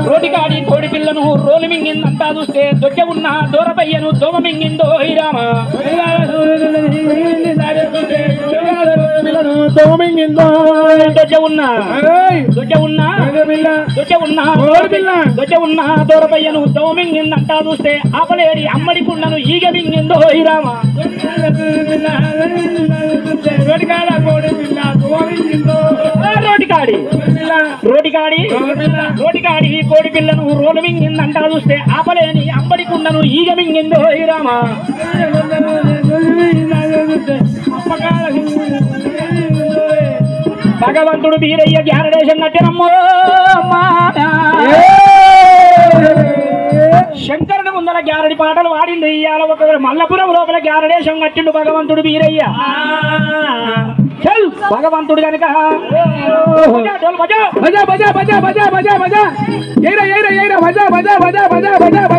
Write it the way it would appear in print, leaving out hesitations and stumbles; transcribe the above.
రోటికాడి కోడి పిల్లను రోలు మింగిందంతా చూస్తే దొడ్డ ఉన్న దూరపయ్యను దోమ మింగిందో రామ దొడ్డ ఉన్న దూరపయ్యను దోమ మింగిందంతా చూస్తే ఆపలేడి అమ్మడి కుండను ఈగ మింగిందో రామ రోటికాడి కోడి పిల్లను రోలు మింగిందంటా చూస్తే ఆపలేని అంబడి కుండను ఈగ మింగిందో రామ భగవంతుడు వీరయ్య జ్ఞానదేశం కట్టినమ్మో శంకరుని ముందర గ్యారడి పాటలు వాడింది ఇయ్యాల ఒక మల్లపురం లోపల గ్యారడేశం కట్టిండు భగవంతుడు వీరయ్య భగవంతుడు కనుక భజ భజ భజ భజ భజ భజ భజ